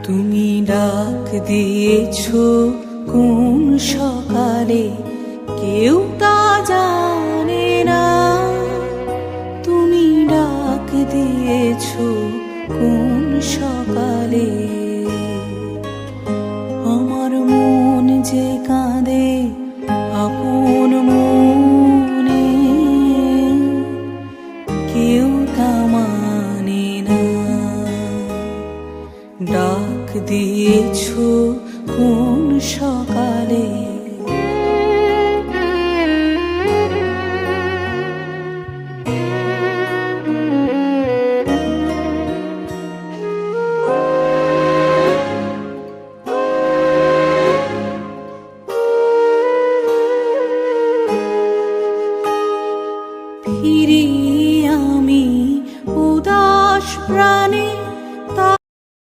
তুমি ডাক দিয়েছো কোন সকালে কেউ তা জানে না। তুমি ডাক দিয়েছো কোন সকালে। আমার মন যে কাঁদে আপন মনে, কেউ তা মানে না। ডাক দিয়েছো কোন সকালে।